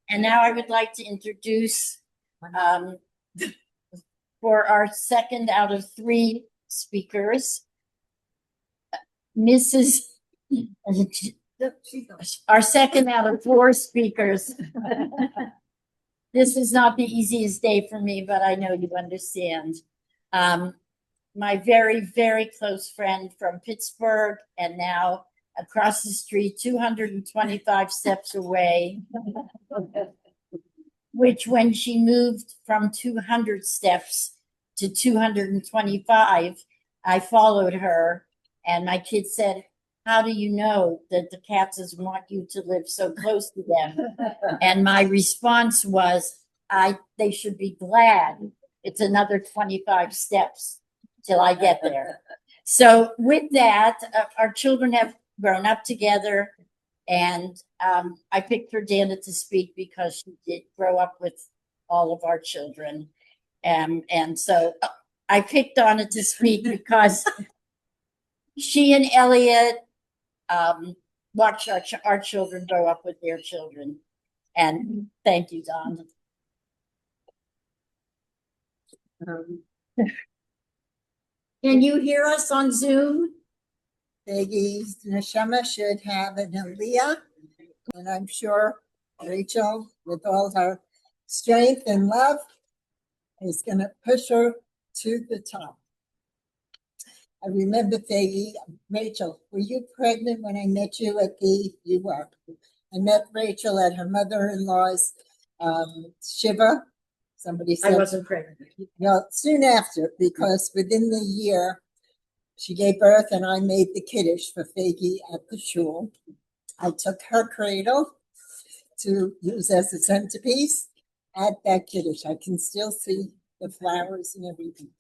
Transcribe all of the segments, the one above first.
And now I would like to introduce for our second out of three speakers, Mrs. Our second out of four speakers. This is not the easiest day for me, but I know you understand. My very, very close friend from Pittsburgh and now across the street, 225 steps away, which when she moved from 200 steps to 225, I followed her and my kids said, how do you know that the Katzes want you to live so close to them? And my response was, they should be glad it's another 25 steps till I get there. So with that, our children have grown up together, and I picked for Donna to speak because she did grow up with all of our children. And so I picked Donna to speak because she and Elliot watch our children grow up with their children. And thank you, Donna. Can you hear us on Zoom? Faygie's neshama should have an aliyah, and I'm sure Rachel, with all her strength and love, is going to push her to the top. I remember Faygie, Rachel, were you pregnant when I met you at you were. I met Rachel at her mother-in-law's shiva. Somebody said I wasn't pregnant. Well, soon after, because within the year, she gave birth and I made the kiddush for Faygie at the shul. I took her cradle to use as a centerpiece at that kiddush. I can still see the flowers and everything.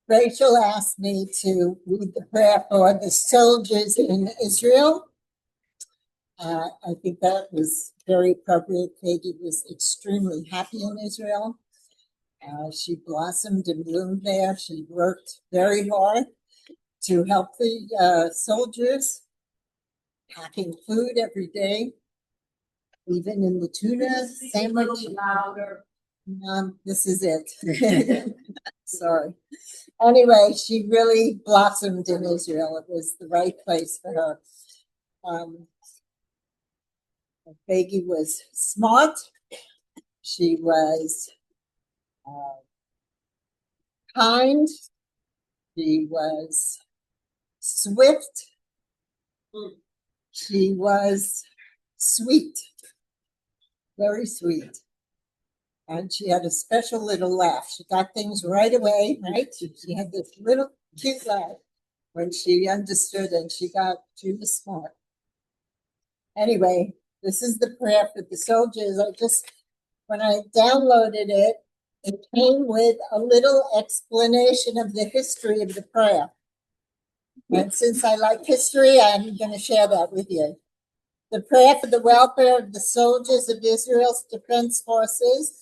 Rachel asked me to read the prayer for the soldiers in Israel. I think that was very appropriate. Faygie was extremely happy in Israel. She blossomed and bloomed there. She worked very hard to help the soldiers, packing food every day, even in the tuna sandwich. This is it. Sorry. Anyway, she really blossomed in Israel. It was the right place for her. Faygie was smart. She was kind. She was swift. She was sweet, very sweet. And she had a special little laugh. She got things right away, right? She had this little cute laugh when she understood, and she was smart. Anyway, this is the prayer for the soldiers. When I downloaded it, it came with a little explanation of the history of the prayer. And since I like history, I'm going to share that with you. The prayer for the welfare of the soldiers of Israel's defense forces,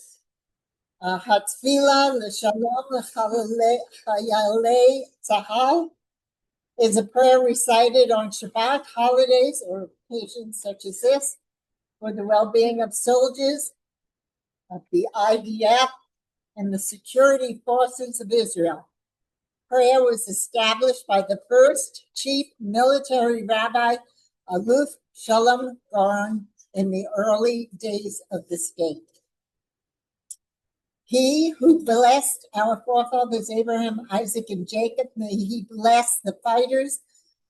Hatfilah l'shalom l'chayalei tzahal, is a prayer recited on Shabbat, holidays, or occasions such as this, for the well-being of soldiers of the IDF and the security forces of Israel. Prayer was established by the first chief military rabbi, Aluf Shalom Goren, in the early days of the state. He who blessed our forefathers Abraham, Isaac, and Jacob, may he bless the fighters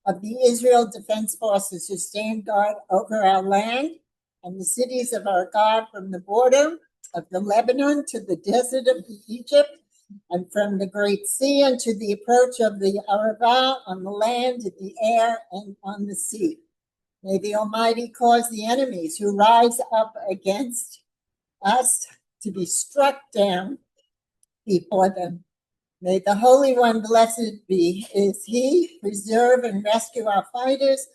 of the Israel Defense Forces who stand guard over our land and the cities of our God, from the border of the Lebanon to the desert of Egypt, and from the Great Sea unto the approach of the Arabah, on the land, in the air, and on the sea. May the Almighty cause the enemies who rise up against us to be struck down before them. May the Holy One, blessed be, is he, preserve and rescue our fighters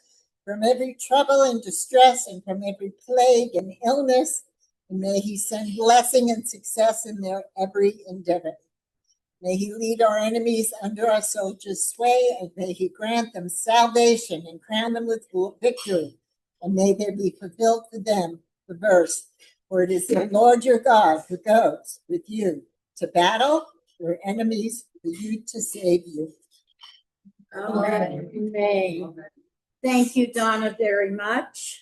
from every trouble and distress, and from every plague and illness, and may he send blessing and success in their every endeavor. May he lead our enemies under our soldiers' sway, and may he grant them salvation and crown them with victory. and may there be fulfilled for them the verse, for it is the Lord your God who goes with you to battle your enemies for you to save you. Amen. Thank you, Donna, very much.